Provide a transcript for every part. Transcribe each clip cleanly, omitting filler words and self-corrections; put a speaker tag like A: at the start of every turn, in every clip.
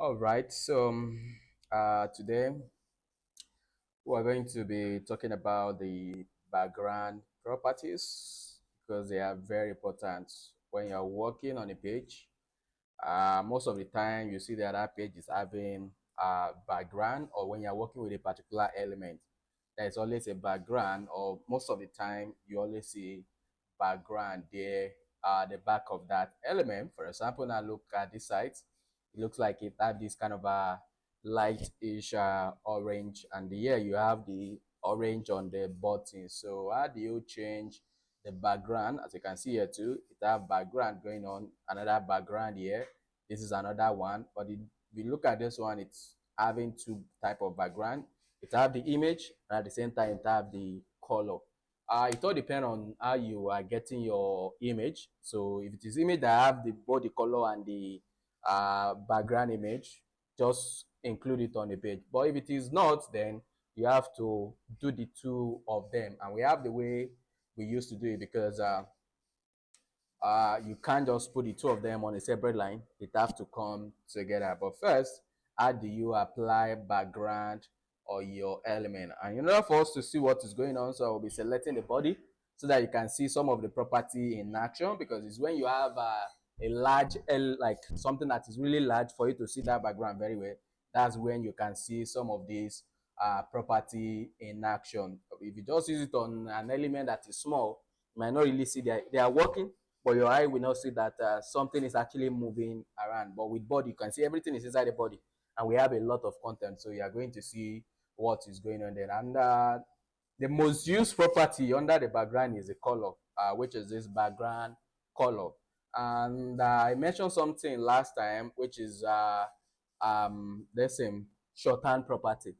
A: All right, today we're going to be talking about the background properties because they are very important when you're working on a page. Most of the time, you see that that page is having a background, or when you're working with a particular element, there's always a background, or most of the time, you always see background there at the back of that element. For example, now look at this site. It looks like it have this kind of a lightish orange, and here you have the orange on the button. So how do you change the background? As you can see here too, it have background going on, another background here. This is another one, but if you look at this one, it's having two type of background. It have the image, and at the same time it have the color. It all depends on how you are getting your image. So if it is image that have the both the color and the background image, just include it on the page. But if it is not, then you have to do the two of them. And we have the way we used to do it because you can't just put the two of them on a separate line. It have to come together. But first, how do you apply background or your element? And in order for us to see what is going on, so I will be selecting the body so that you can see some of the property in action, because it's when you have a large like something that is really large for you to see that background very well. That's when you can see some of these property in action. If you just use it on an element that is small, you might not really see they are working, but your eye will not see that something is actually moving around. But with body, you can see everything is inside the body, and we have a lot of content, so you are going to see what is going on there. And the most used property under the background is the color, which is this background color. And I mentioned something last time, which is the same shorthand property.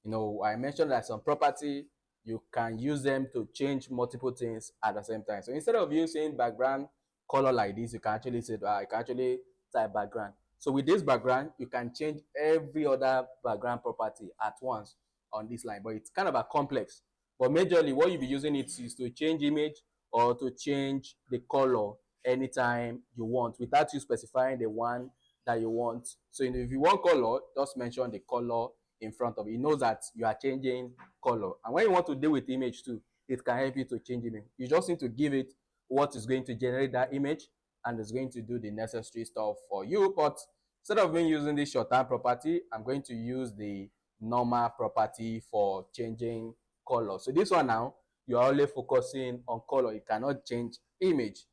A: You know, I mentioned that some property you can use them to change multiple things at the same time. So instead of using background color like this, you can actually say, you can actually type background. So with this background, you can change every other background property at once on this line, but it's kind of a complex. But majorly, what you'll be using it is to change image or to change the color anytime you want without you specifying the one that you want. So if you want color, just mention the color in front of it. It knows that you are changing color. And when you want to deal with image too, it can help you to change image. You just need to give it what is going to generate that image, and it's going to do the necessary stuff for you. But instead of me using this shorthand property, I'm going to use the normal property for changing color. So this one now, you're only focusing on color. You cannot change image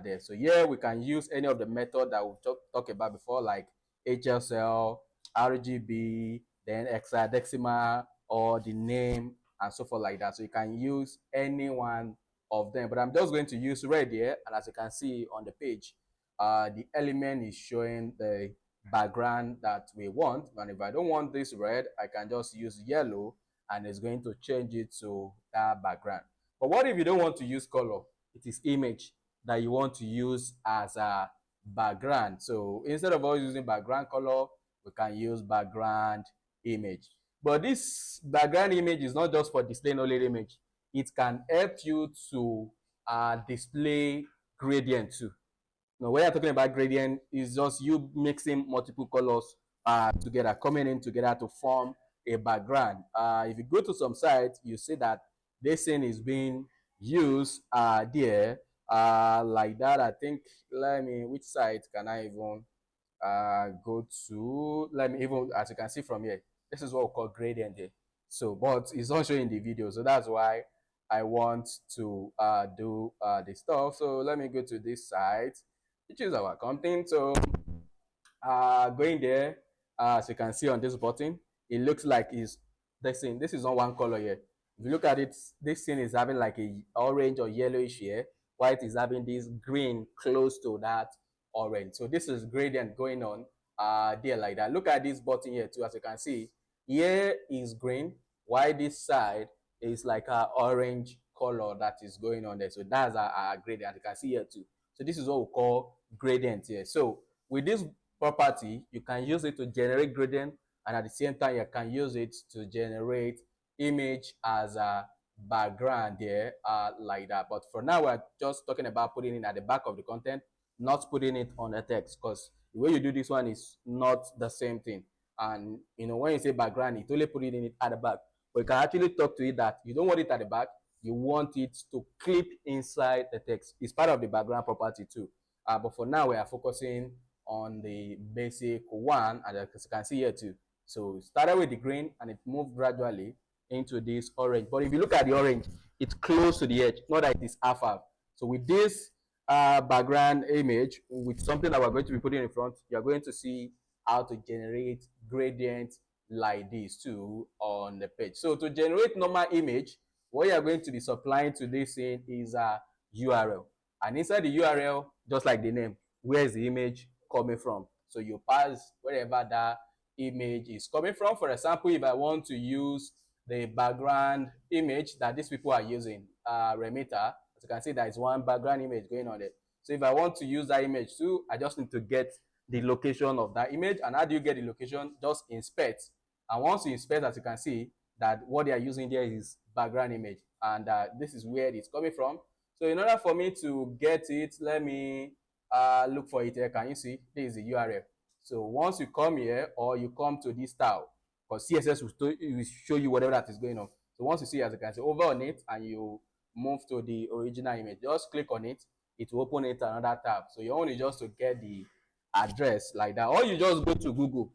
A: there. So here we can use any of the method that we've talked about before, like HSL, RGB, then hexadecimal, or the name, and so forth like that. So you can use any one of them, but I'm just going to use red here. And as you can see on the page, the element is showing the background that we want. And if I don't want this red, I can just use yellow, and it's going to change it to that background. But what if you don't want to use color? It is image that you want to use as a background. So instead of us using background color, we can use background image. But this background image is not just for displaying only image. It can help you to display gradient too. Now, when you're talking about gradient, it's just you mixing multiple colors together, coming in together to form a background. If you go to some sites, you see that this thing is being used there like that. I think, which site can I even go to? Let me even, as you can see from here, this is what we call gradient here. So, but it's not showing the video, so that's why I want to do the stuff. So let me go to this site, which is our content. So going there, as you can see on this button, it looks like is this thing. This is not one color here. If you look at it, this thing is having like a orange or yellowish here, while it is having this green close to that orange. So this is gradient going on there like that. Look at this button here too. As you can see, here is green, while this side is like a orange color that is going on there. So that's a gradient. You can see here too. So this is what we call gradient here. So with this property, you can use it to generate gradient, and at the same time, you can use it to generate image as a background there like that. But for now, we're just talking about putting it at the back of the content, not putting it on the text, because The way you do this one is not the same thing. And when you say background, it only put it in it at the back. But you can actually talk to it that you don't want it at the back, you want it to clip inside the text. It's part of the background property too. But for now, we are focusing on the basic one, and as you can see here too. So it started with the green and it moved gradually into this orange. But if you look at the orange, it's close to the edge, not that it is half. So with this background image, with something that we're going to be putting in front, you're going to see how to generate gradients like this too on the page. So to generate normal image, what you're going to be supplying to this thing is a URL. And inside the URL, just like the name, where is the image coming from? So you pass wherever that image is coming from. For example, if I want to use the background image that these people are using, Remitter, as you can see, there is one background image going on there. So if I want to use that image too, I just need to get the location of that image. And how do you get the location? Just inspect. And once you inspect, as you can see, that what they are using there is background image. And this is where it's coming from. So in order for me to get it, let me look for it here. Can you see? This is the URL. So once you come here or you come to this style, because CSS will show you whatever that is going on. So once you see, as you can see, over on it and you move to the original image, just click on it, it will open it another tab. So you only just to get the address like that, or you just go to Google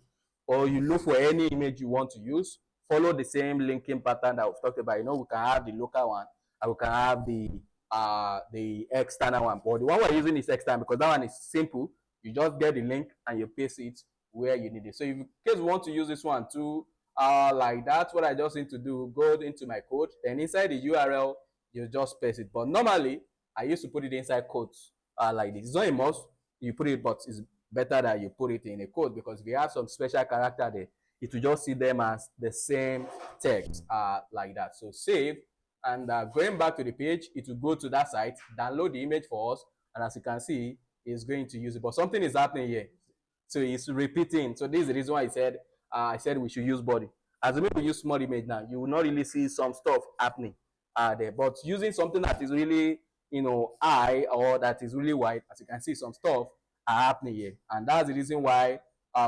A: or you look for any image you want to use, follow the same linking pattern that we've talked about. We can have the local one and we can have the external one, but the one we're using is external because that one is simple. You just get the link and you paste it where you need it. So if in case you want to use this one too, like that, what I just need to do, go into my code, then inside the URL, you just paste it. But normally, I used to put it inside quotes like this. It's not a must, you put it, but it's better that you put it in a code because if you have some special character there, it will just see them as the same text like that. So save, and going back to the page, it will go to that site, download the image for us, and as you can see, it's going to use it. But something is happening here. So it's repeating. So this is the reason why I said we should use body. As we use small image now, you will not really see some stuff happening there. But using something that is really, high or that is really wide, as you can see, some stuff are happening here. And that's the reason why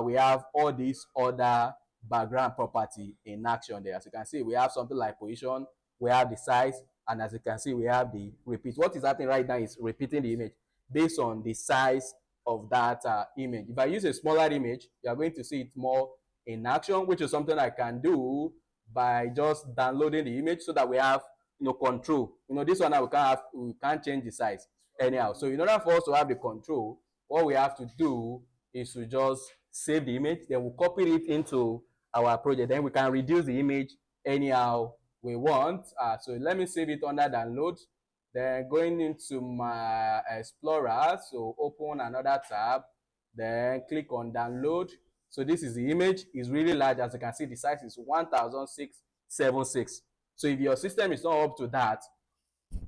A: we have all these other background property in action there. As you can see, we have something like position, we have the size, and as you can see, we have the repeat. What is happening right now is repeating the image based on the size of that image. If I use a smaller image, you are going to see it more in action, which is something I can do by just downloading the image so that we have control. This one now we can't change the size anyhow. So in order for us to have the control, what we have to do is to just save the image, then we'll copy it into our project. Then we can reduce the image anyhow we want. So let me save it under download. Then going into my Explorer, so open another tab, then click on download. So this is the image. It's really large. As you can see, the size is 1676. So if your system is not up to that,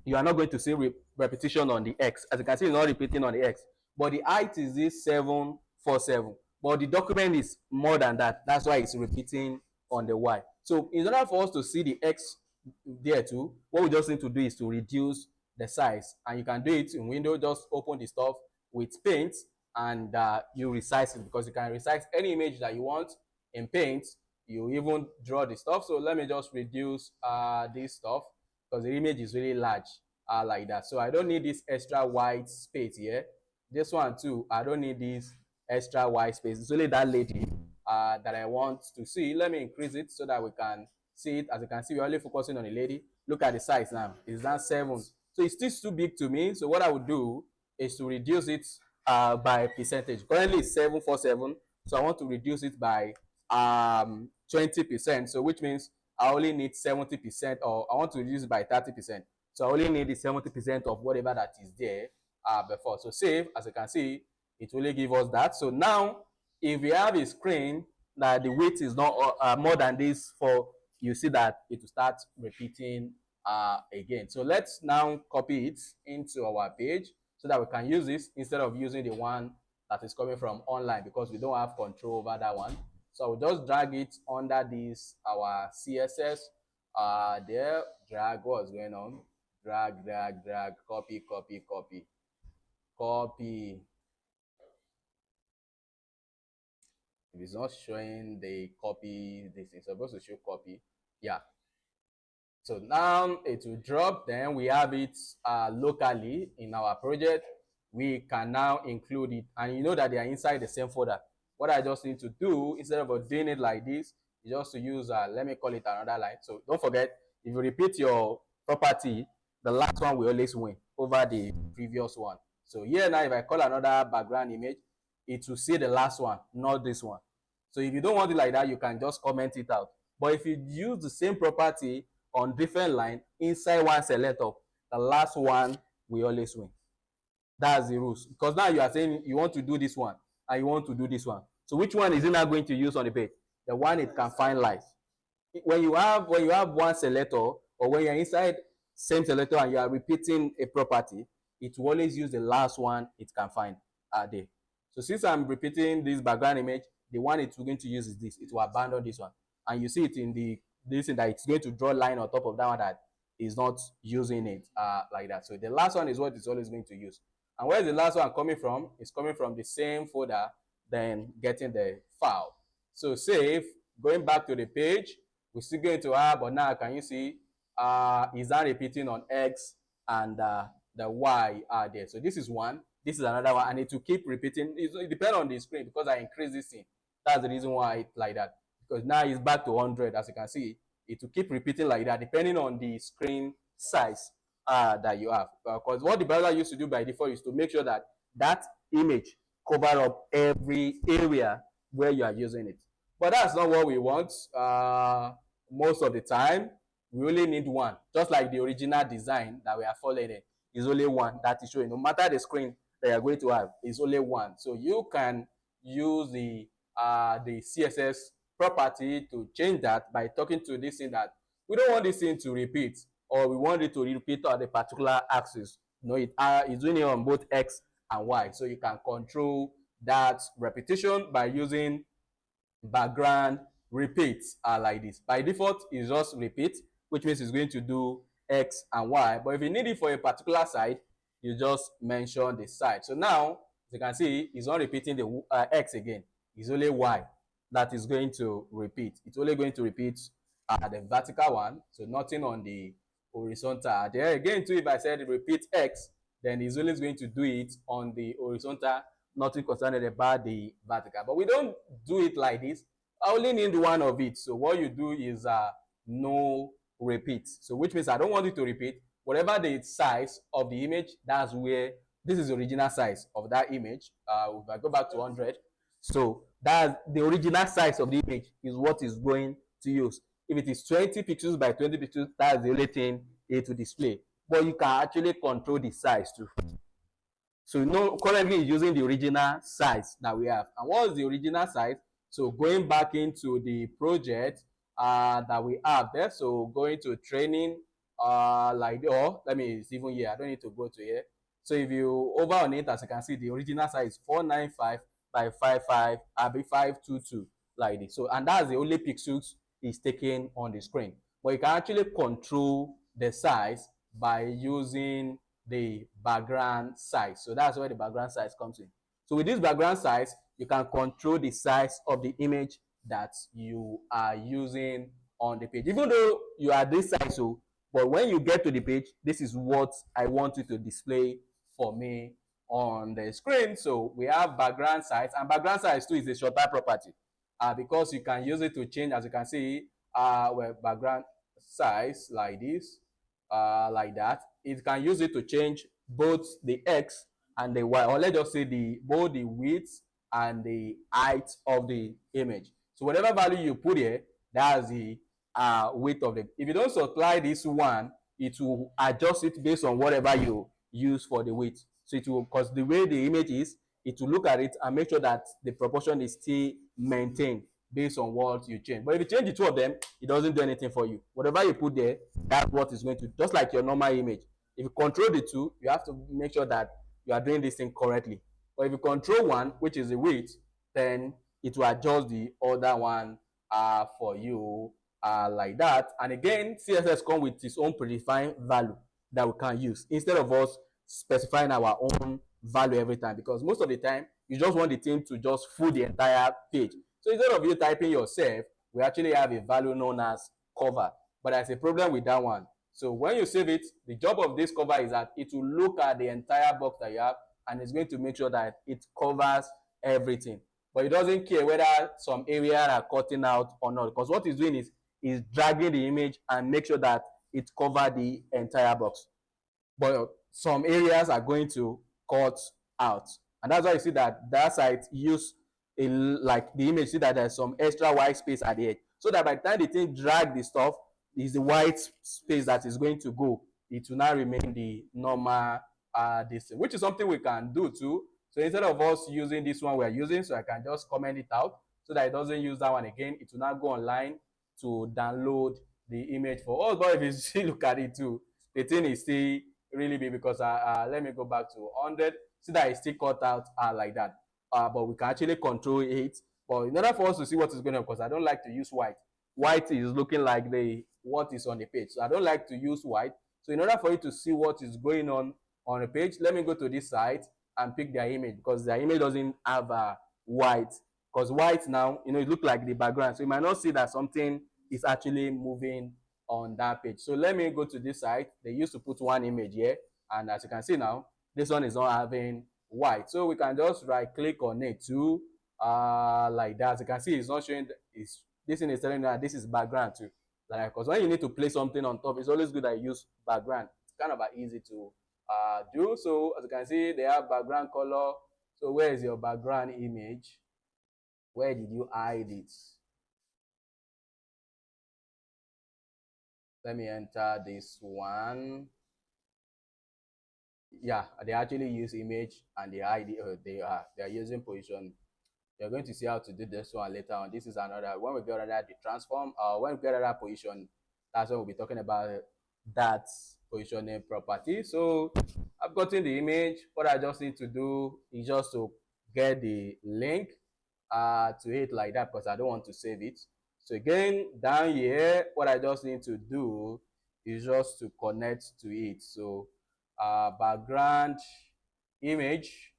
A: you are not going to see repetition on the X. As you can see, it's not repeating on the X. But the height is this 747. But the document is more than that. That's why it's repeating on the Y. So in order for us to see the X there too, what we just need to do is to reduce the size. And you can do it in Windows. Just open the stuff with Paint and you resize it, because you can resize any image that you want in Paint. You even draw the stuff. So let me just reduce this stuff because the image is really large like that. So I don't need this extra white space here. This one too, I don't need this extra white space. It's only that lady that I want to see. Let me increase it so that we can see it. As you can see, we're only focusing on the lady. Look at the size now. It's now 7. So it's still too big to me. So what I would do is to reduce it by percentage. Currently it's 747. So I want to reduce it by 20%. So which means I only need 70%, or I want to reduce it by 30%. So I only need the 70% of whatever that is there before. So save, as you can see, it will give us that. So now, if we have a screen that the width is not more than this, you see that it will start repeating again. So let's now copy it into our page so that we can use this instead of using the one that is coming from online, because we don't have control over that one. So we'll just drag it under this, our CSS. There, drag, what's going on? Drag, copy, copy, If it's not showing the copy, this is supposed to show copy. Yeah. So now it will drop. Then we have it locally in our project. We can now include it, and you know that they are inside the same folder. What I just need to do, instead of doing it like this, is just to use let me call it another line. So don't forget, if you repeat your property, the last one will always win over the previous one. So here now, if I call another background image, it will see the last one, not this one. So if you don't want it like that, you can just comment it out. But if you use the same property on different line inside one selector, the last one will always win. That's the rules. Because now you are saying you want to do this one and you want to do this one. So which one is it not going to use on the page? The one it can find live. When you have one selector, or when you're inside same selector and you are repeating a property, it will always use the last one it can find there. So since I'm repeating this background image, the one it's going to use is this. It will abandon this one, and you see it in the this thing that it's going to draw a line on top of that one that is not using it like that. So the last one is what it's always going to use. And where is the last one coming from? It's coming from the same folder, then getting the file. So save, going back to the page, we're still going to have, but now can you see is that repeating on X and the Y are there. So this is one, this is another one, and it will keep repeating. It depends on the screen because I increase this thing. That's the reason why it's like that. Because now it's back to 100, as you can see. It will keep repeating like that depending on the screen size that you have. Because what the browser used to do by default is to make sure that that image cover up every area where you are using it. But that's not what we want. Most of the time, we only need one. Just like the original design that we are following it is only one that is showing. No matter the screen that you're going to have, is only one. So you can use the CSS property to change that by talking to this thing that we don't want this thing to repeat, or we want it to repeat on a particular axis. You know, it's doing it on both X and Y. So you can control that repetition by using background repeats are like this. By default, it's just repeat, which means it's going to do X and Y. But if you need it for a particular side, you just mention the side. So now, as you can see, it's not repeating the X again. It's only Y that is going to repeat. It's only going to repeat the vertical one, so nothing on the horizontal. There again, too, if I said repeat X, then it's always going to do it on the horizontal, nothing concerned about the vertical. But we don't do it like this. I only need one of it. So what you do is no repeat. So which means I don't want it to repeat. Whatever the size of the image, that's where this is the original size of that image. If I go back to 100, so that's the original size of the image is what is going to use. If it is 20 pixels by 20 pixels, that's the only thing it will display. But you can actually control the size too. So you know, currently it's using the original size that we have. And what is the original size? So going back into the project that we have there. So going to training, like, or let me, it's even here. I don't need to go to here. So if you over on it, as you can see, the original size is 495 by 55, be 522 like this. So, and that's the only pixels is taken on the screen. But you can actually control the size by using the background size. So that's where the background size comes in. So with this background size, you can control the size of the image that you are using on the page. Even though you are this size, so but when you get to the page, this is what I want you to display for me on the screen. So we have background size, and background size too is a shorter property because you can use it to change, as you can see, well, background size like this, like that. It can use it to change both the X and the Y, or let's just say both the width and the height of the image. So whatever value you put here, that's the width of the. If you don't supply this one, it will adjust it based on whatever you use for the width. So it will, because the way the image is, it will look at it and make sure that the proportion is still maintained based on what you change. But if you change the two of them, it doesn't do anything for you. Whatever you put there, that's what is going to, just like your normal image. If you control the two, you have to make sure that you are doing this thing correctly. But if you control one, which is the width, then it will adjust the other one for you like that. And again, CSS comes with its own predefined value that we can use instead of us specifying our own value every time, because most of the time you just want the thing to just fill the entire page. So instead of you typing yourself, we actually have a value known as cover. But there's a problem with that one. So when you save it, the job of this cover is that it will look at the entire box that you have and it's going to make sure that it covers everything. But it doesn't care whether some area are cutting out or not, because what it's doing is dragging the image and make sure that it covers the entire box. But some areas are going to cut out, and that's why you see that that site use a like the image, see that there's some extra white space at the edge, so that by the time the thing drag the stuff, is the white space that is going to go, it will now remain the normal distance, which is something we can do too. So instead of us using this one we're using, so I can just comment it out so that it doesn't use that one again. It will now go online to download the image for us. But if you see, look at it too, the thing is still really big, because let me go back to 100. See that it's still cut out like that. But we can actually control it. But in order for us to see what is going on, because I don't like to use white. White is looking like the what is on the page. So I don't like to use white. So in order for you to see what is going on the page, let me go to this site and pick their image, because their image doesn't have white. Because white now, it looks like the background. So you might not see that something is actually moving on that page. So let me go to this site. They used to put one image here, and as you can see now, this one is not having white. So we can just right click on it too, like that. As you can see, it's not showing. This thing is telling you that this is background too. Like, because when you need to place something on top, it's always good that you use background. It's kind of easy to do. So as you can see, they have background color. So where is your background image? Where did you hide it? Let me enter this one. Yeah, they actually use image and the ID. They are using position. You're going to see how to do this one later on. This is another. When we get under the transform, when we get under position, that's when we'll be talking about that positioning property. So I've gotten the image. What I just need to do is just to get the link to it like that, because I don't want to save it. So again, down here, what I just need to do is just to connect to it. So background image,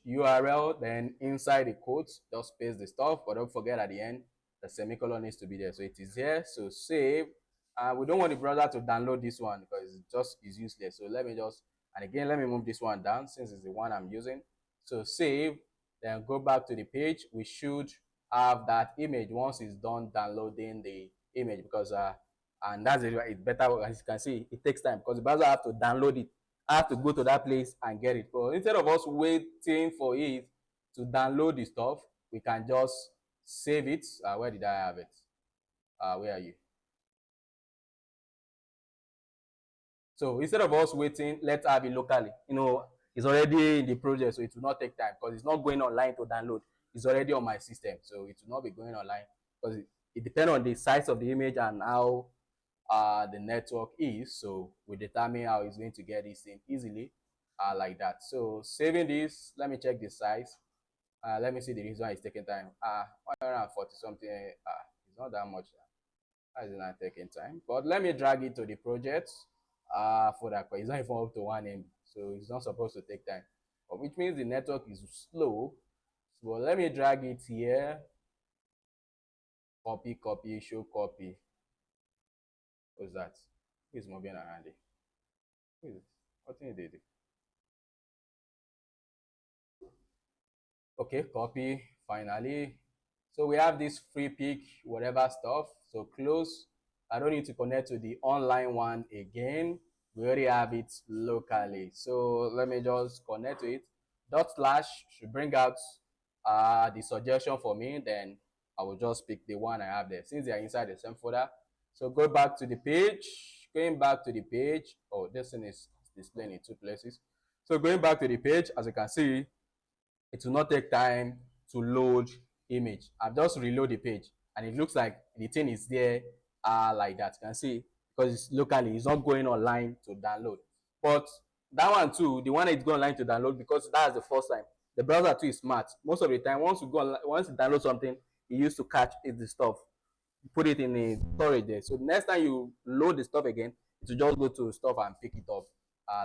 A: URL, then inside the quotes, just paste the stuff, but don't forget at the end, the semicolon needs to be there. So it is here, so save. We don't want the browser to download this one because it just is useless. So let me just, and again, let me move this one down since it's the one I'm using. So save, then go back to the page. We should have that image once it's done downloading the image, because and that's it. It's better, as you can see, it takes time because the browser have to download it. I have to go to that place and get it. But instead of us waiting for it to download the stuff, we can just save it. Where did I have it? Where are you? So instead of us waiting, let's have it locally. It's already in the project, so it will not take time because it's not going online to download. It's already on my system, so it will not be going online, because it depends on the size of the image and how the network is. So we determine how it's going to get this thing easily, like that. So saving this, let me check the size. Let me see the reason why it's taking time. 140 something. It's not that much. Why is it not taking time? But let me drag it to the project for that, because it's not even up to 1 MB, so it's not supposed to take time. But which means the network is slow. So let me drag it here. Copy, show copy. What's that? Who is moving around it? Who is it? What thing did it? Okay, copy, finally. So we have this free pick, whatever stuff. So close. I don't need to connect to the online one again. We already have it locally. So let me just connect to it. Dot slash should bring out the suggestion for me. Then I will just pick the one I have there since they are inside the same folder. So go back to the page. Going back to the page. Oh, this thing is displaying in two places. So going back to the page, as you can see, it will not take time to load image. I've just reload the page and it looks like the thing is there like that. You can see, because it's locally, it's not going online to download. But that one too, the one that is going online to download, because that's the first time. The browser too is smart. Most of the time, once you download something, it used to catch the stuff, put it in a storage there. So the next time you load the stuff again, it will just go to stuff and pick it up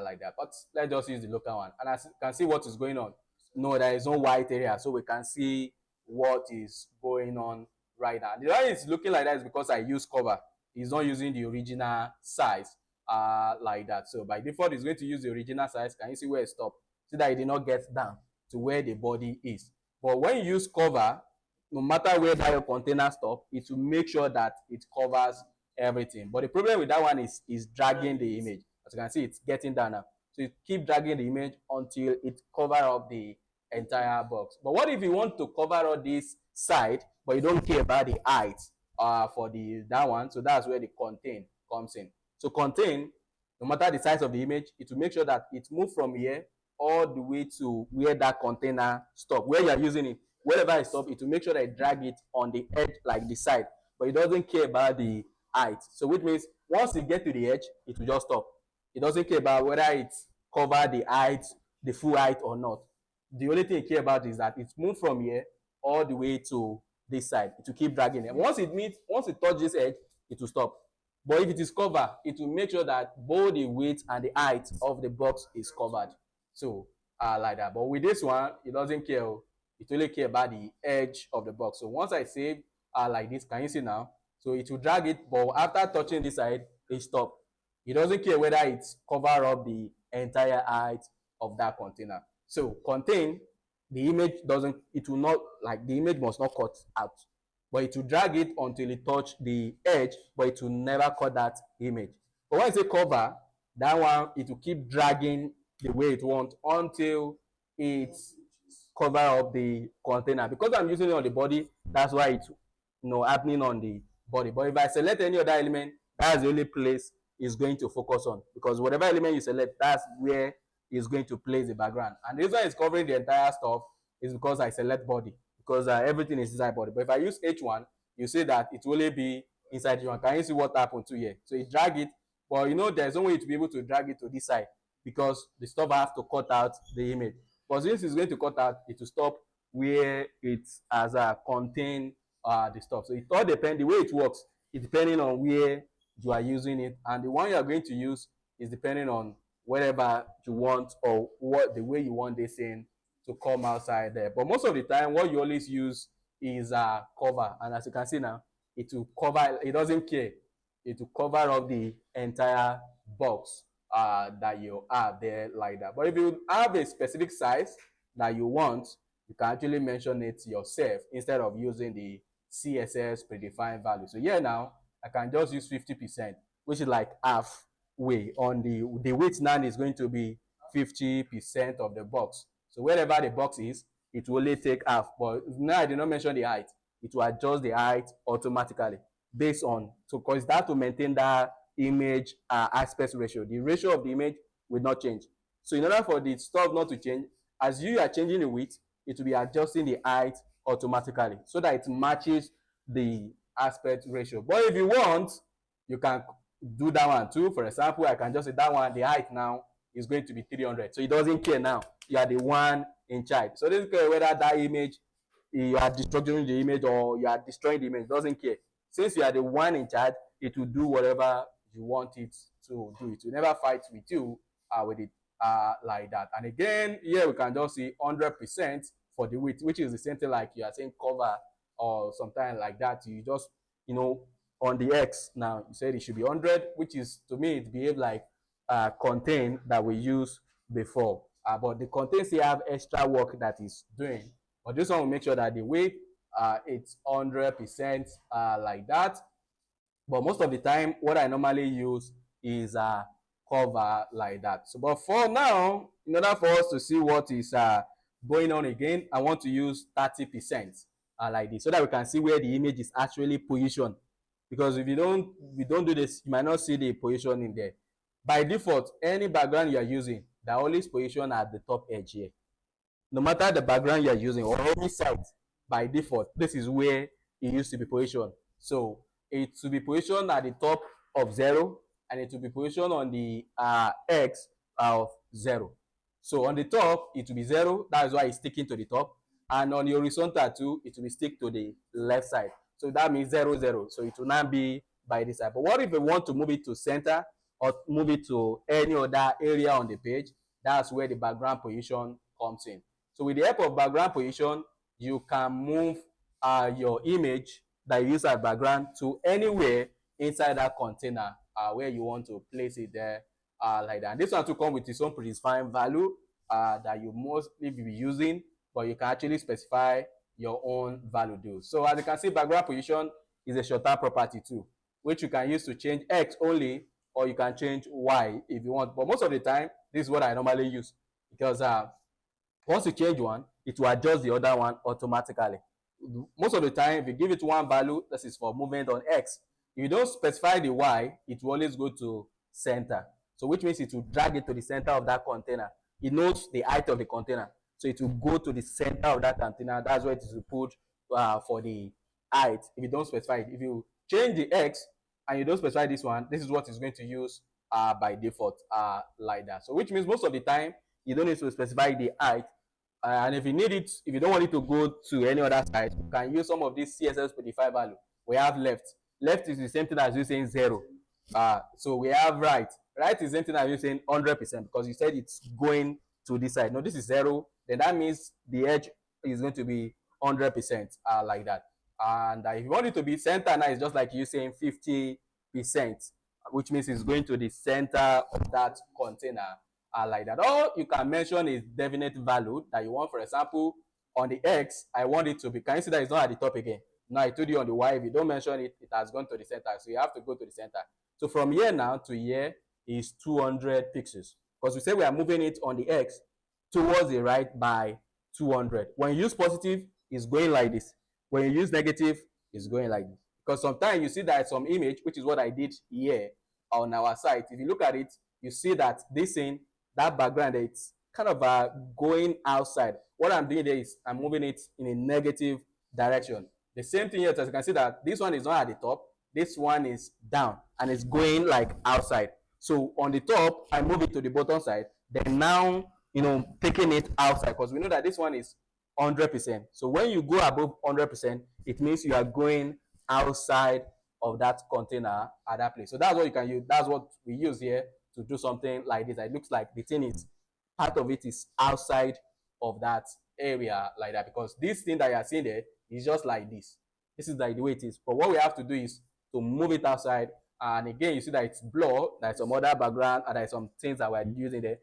A: like that. But let's just use the local one, and as you can see what is going on. No, there is no white area, so we can see what is going on right now. The reason it's looking like that is because I use cover. It's not using the original size like that. So by default, it's going to use the original size. Can you see where it stopped? So that it did not get down to where the body is. But when you use cover, no matter where that your container stop, it will make sure that it covers everything. But the problem with that one is dragging the image. As you can see, it's getting down now. So you keep dragging the image until it cover up the entire box. But what if you want to cover all this side, but you don't care about the height for that one? So that's where the contain comes in. So contain, no matter the size of the image, it will make sure that it moves from here all the way to where that container stop, where you are using it. Wherever it stop, it will make sure that it drag it on the edge, like the side, but it doesn't care about the height. So which means once it get to the edge, it will just stop. It doesn't care about whether it's cover the height, the full height or not. The only thing it care about is that it's moved from here all the way to this side. It will keep dragging it. Once it touches this edge, it will stop. But if it is covered, it will make sure that both the width and the height of the box is covered. So like that. But with this one, it doesn't care. It only care about the edge of the box. So once I save like this, can you see now? So it will drag it, but after touching this side, it stop. It doesn't care whether it's cover up the entire height of that container. So contain, the image doesn't, it will not, like the image must not cut out, but it will drag it until it touch the edge, but it will never cut that image. But when I say cover, that one, it will keep dragging the way it wants until it's cover up the container. Because I'm using it on the body, that's why it's happening on the body. But if I select any other element, that's the only place it's going to focus on, because whatever element you select, that's where it's going to place the background. And this one is covering the entire stuff is because I select body, because everything is inside body. But if I use H1, you see that it will only be inside H1. Can you see what happened to here? So it drag it, but there's no way to be able to drag it to this side, because the stuff have to cut out the image. But since it's going to cut out, it will stop where it has contain the stuff. So it all depends, the way it works, it's depending on where you are using it, and the one you are going to use is depending on whatever you want, or what the way you want this thing to come outside there. But most of the time, what you always use is a cover, and as you can see now, it will cover, it doesn't care, it will cover up the entire box that you have there like that. But if you have a specific size that you want, you can actually mention it yourself instead of using the CSS predefined value. So here now, I can just use 50%, which is like halfway on the width now is going to be 50% of the box. So wherever the box is, it will only take half. But now I did not mention the height. It will adjust the height automatically based on, so because that to maintain that image aspect ratio. The ratio of the image will not change. So in order for the stuff not to change, as you are changing the width, it will be adjusting the height automatically so that it matches the aspect ratio. But if you want, you can do that one too. For example, I can just say that one, the height now is going to be 300. So it doesn't care now. You are the one in charge. So it doesn't care whether that image, you are destroying the image or you are destroying the image. It doesn't care. Since you are the one in charge, it will do whatever you want it to do. It will never fight with you with it like that. And again, here we can just see 100% for the width, which is the same thing like you are saying cover or something like that. You just, on the X now, you said it should be 100, which is, to me, it behaves like contain that we used before. But the contain still have extra work that is doing. But this one will make sure that the width, it's 100% like that. But most of the time, what I normally use is cover like that. So, but for now, in order for us to see what is going on again, I want to use 30% like this, so that we can see where the image is actually positioned. Because if we don't do this, you might not see the position in there. By default, any background you are using, they're always positioned at the top edge here. No matter the background you are using or any site, by default, this is where it used to be positioned. So it will be positioned at the top of 0, and it will be positioned on the X of 0. So on the top, it will be 0. That's why it's sticking to the top. And on the horizontal too, it will be stick to the left side. So that means 0, 0. So it will not be by this side. But what if we want to move it to center or move it to any other area on the page? That's where the background position comes in. So with the help of background position, you can move your image that you use as background to anywhere inside that container where you want to place it there, like that. And this one to come with its own predefined value that you mostly be using, but you can actually specify your own value too. So as you can see, background position is a shorter property too, which you can use to change X only, or you can change Y if you want. But most of the time, this is what I normally use, because once you change one, it will adjust the other one automatically. Most of the time, if you give it one value, this is for movement on X. If you don't specify the Y, it will always go to center. So which means it will drag it to the center of that container. It knows the height of the container. So it will go to the center of that container. That's where it is put for the height. If you don't specify it, if you change the X and you don't specify this one, this is what it's going to use by default, like that. So which means most of the time, you don't need to specify the height. And if you need it, if you don't want it to go to any other side, you can use some of this CSS predefined value. We have left. Left is the same thing as you saying 0. So we have right. Right is the same thing as you saying 100%, because you said it's going to this side. No, this is 0. Then that means the edge is going to be 100%, like that. And if you want it to be center now, it's just like you saying 50%, which means it's going to the center of that container, like that. Or you can mention a definite value that you want. For example, on the X, I want it to be, can you see that it's not at the top again? Now I told you on the Y, if you don't mention it, it has gone to the center. So you have to go to the center. So from here now to here is 200 pixels, because we say we are moving it on the X towards the right by 200. When you use positive, it's going like this. When you use negative, it's going like this. Because sometimes you see that some image, which is what I did here on our site, if you look at it, you see that this thing, that background, it's kind of going outside. What I'm doing there is I'm moving it in a negative direction. The same thing here, as you can see that this one is not at the top, this one is down and it's going like outside. So on the top, I move it to the bottom side, then now, taking it outside, because we know that this one is 100%. So when you go above 100%, it means you are going outside of that container at that place. So that's what you can use. That's what we use here to do something like this. It looks like the thing is, part of it is outside of that area like that, because this thing that you are seeing there is just like this. This is like the way it is. But what we have to do is to move it outside. And again, you see that it's blur. There's some other background, and there's some things that we're using there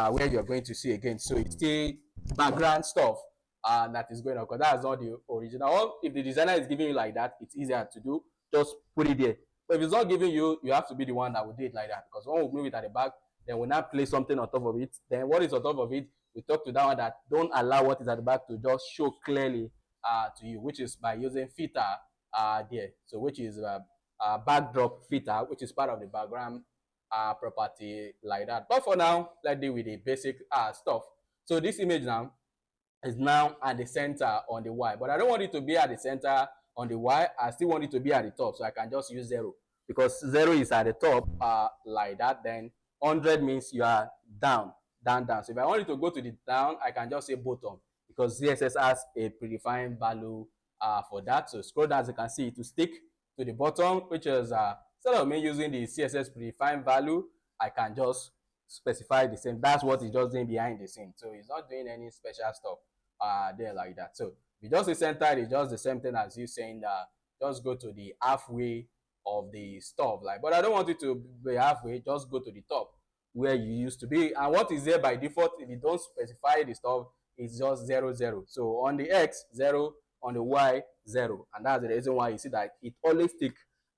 A: where you're going to see again. So it's still background stuff that is going on, because that's not the original. Or if the designer is giving you like that, it's easier to do. Just put it there. But if it's not giving you, you have to be the one that will do it like that, because when we move it at the back, then we'll not place something on top of it. Then what is on top of it, we talk to that one that don't allow what is at the back to just show clearly to you, which is by using filter there. So which is backdrop filter, which is part of the background property like that. But for now, let's deal with the basic stuff. So this image now is now at the center on the Y, but I don't want it to be at the center on the Y. I still want it to be at the top, so I can just use 0, because 0 is at the top like that. Then 100 means you are down. So if I want it to go to the down, I can just say bottom, because CSS has a predefined value for that. So scroll down, as you can see, it will stick to the bottom, which is instead of me using the CSS predefined value, I can just specify the same. That's what it's just doing behind the scene. So it's not doing any special stuff there like that. So if you just say center, it's just the same thing as you saying that just go to the halfway of the stuff. Like, but I don't want it to be halfway, just go to the top where you used to be. And what is there by default, if you don't specify the stuff, it's just 0, 0. So on the X, 0, on the Y, 0. And that's the reason why you see that it always stick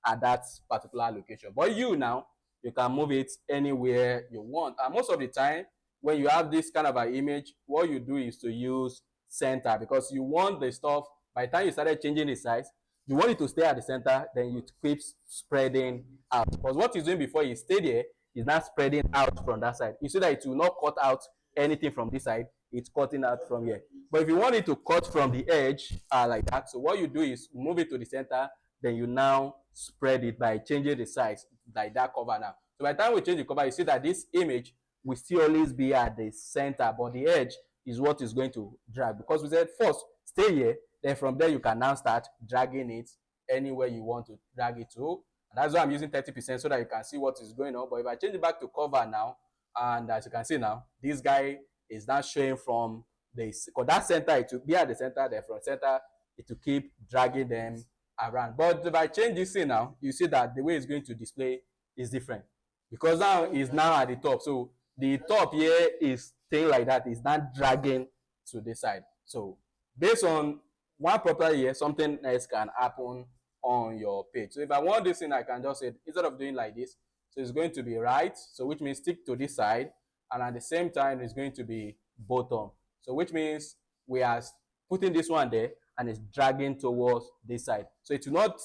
A: at that particular location. But you now, you can move it anywhere you want. And most of the time, when you have this kind of an image, what you do is to use center, because you want the stuff, by the time you started changing the size, you want it to stay at the center, then you keep spreading out. Because what it's doing before you stay there is not spreading out from that side. You see that it will not cut out anything from this side, it's cutting out from here. But if you want it to cut from the edge like that, so what you do is move it to the center, then you now spread it by changing the size like that cover now. So by the time we change the cover, you see that this image will still always be at the center, but the edge is what is going to drag, because we said first stay here, then from there you can now start dragging it anywhere you want to drag it to. And that's why I'm using 30%, so that you can see what is going on. But if I change it back to cover now, and as you can see now, this guy is now showing from because that center, it will be at the center, the front center, it will keep dragging them around. But if I change this thing now, you see that the way it's going to display is different, because now it's now at the top. So the top here is staying like that, it's not dragging to this side. So based on one property here, something else can happen on your page. So if I want this thing, I can just say, instead of doing like this, so it's going to be right, so which means stick to this side, and at the same time it's going to be bottom, so which means we are putting this one there and it's dragging towards this side. So it will not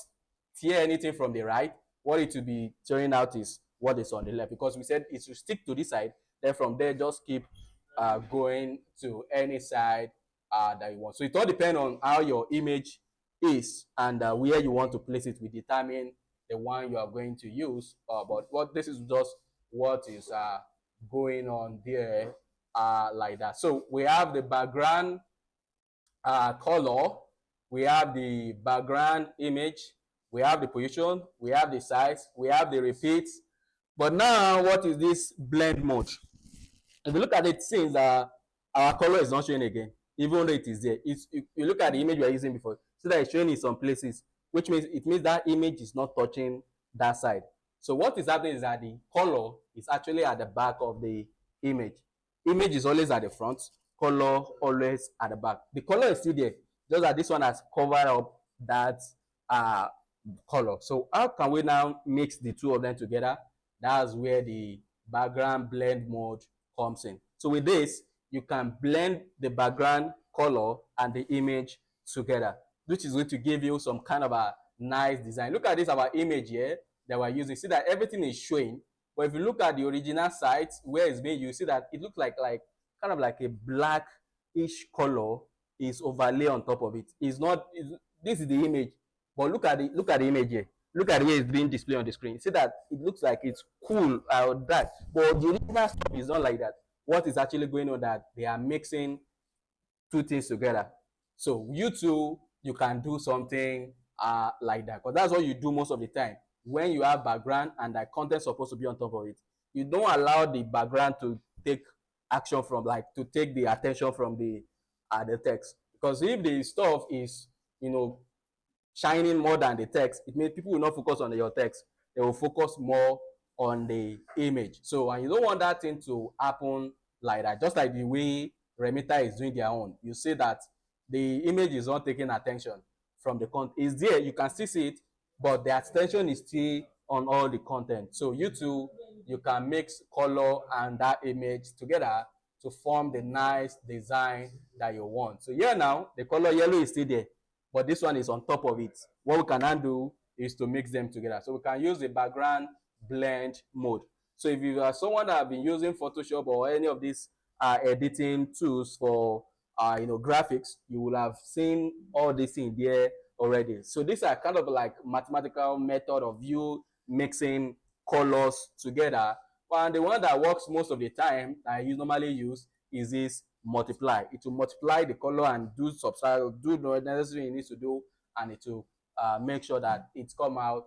A: tear anything from the right. What it will be tearing out is what is on the left, because we said it should stick to this side, then from there just keep going to any side that you want. So it all depends on how your image is, and where you want to place it will determine the one you are going to use. But what this is just what is going on there like that. So we have the background color, we have the background image, we have the position, we have the size, we have the repeats. But now, what is this blend mode? If you look at it, since our color is not showing again, even though it is there. If you look at the image we are using before, see that it's showing in some places, which means it means that image is not touching that side. So what is happening is that the color is actually at the back of the image. Image is always at the front, color always at the back. The color is still there, just that this one has covered up that uh, color. So how can we now mix the two of them together? That's where the background blend mode comes in. So with this, you can blend the background color and the image together, which is going to give you some kind of a nice design. Look at this, our image here that we're using. See that everything is showing. But if you look at the original site where it's being used, see that it looks like kind of like a blackish color is overlay on top of it. It's not. This is the image, but look at the image here. Look at the way it's being displayed on the screen. See that it looks like it's cool or that, but the original stuff is not like that. What is actually going on that they are mixing two things together. So you too, you can do something like that, because that's what you do most of the time. When you have background and the content supposed to be on top of it, you don't allow the background to take action from, like, to take the attention from the text. Because if the stuff is, shining more than the text, it means people will not focus on your text. They will focus more on the image. So, and you don't want that thing to happen like that. Just like the way Remita is doing their own. You see that the image is not taking attention from the content. It's there, you can still see it, but the attention is still on all the content. So you too, you can mix color and that image together to form the nice design that you want. So here now, the color yellow is still there, but this one is on top of it. What we can now do is to mix them together. So we can use the background blend mode. So if you are someone that have been using Photoshop or any of these editing tools for graphics, you will have seen all this in there already. So these are kind of like mathematical method of you mixing colors together. And the one that works most of the time that you normally use is this multiply. It will multiply the color and do subtract, do the necessary it needs to do, and it will make sure that it's come out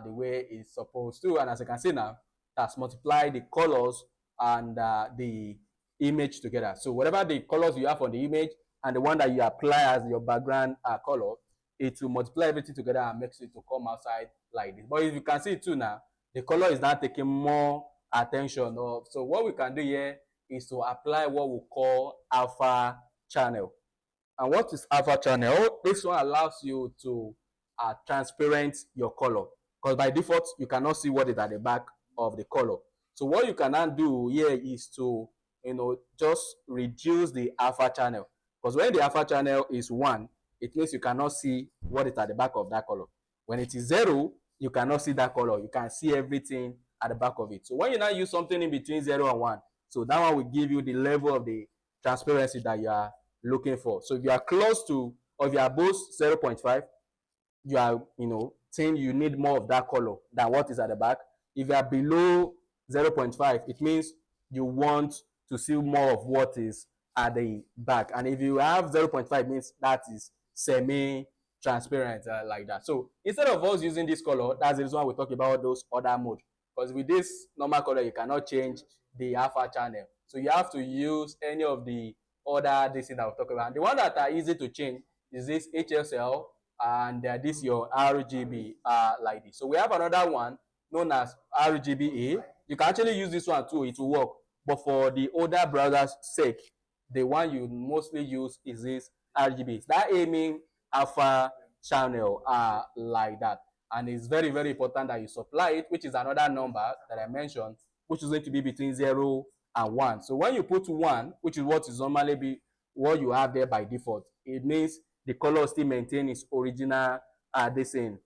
A: the way it's supposed to. And as you can see now, that's multiplied the colors and the image together. So whatever the colors you have on the image and the one that you apply as your background color, it will multiply everything together and makes it to come outside like this. But if you can see it too now, the color is not taking more attention. So what we can do here is to apply what we call alpha channel. And what is alpha channel? This one allows you to transparent your color, because by default you cannot see what is at the back of the color. So what you can now do here is to just reduce the alpha channel, because when the alpha channel is 1, it means you cannot see what is at the back of that color. When it is 0, you cannot see that color. You can see everything at the back of it. So when you now use something in between 0 and 1, so that one will give you the level of the transparency that you are looking for. So if you are close to, or if you are above 0.5, you are saying you need more of that color than what is at the back. If you are below 0.5, it means you want to see more of what is at the back. And if you have 0.5, means that is semi-transparent like that. So instead of us using this color, that's the reason why we talk about those other modes. Because with this normal color, you cannot change the alpha channel. So you have to use any of the other this thing that we'll talk about. The one that are easy to change is this HSL and this your RGB like this. So we have another one known as RGBA. You can actually use this one too, it will work. But for the older browsers sake, the one you mostly use is this RGB. That aiming alpha channel like that. And it's very, very important that you supply it, which is another number that I mentioned, which is going to be between 0 and 1. So when you put 1, which is what is normally be what you have there by default, it means the color still maintain its original this thing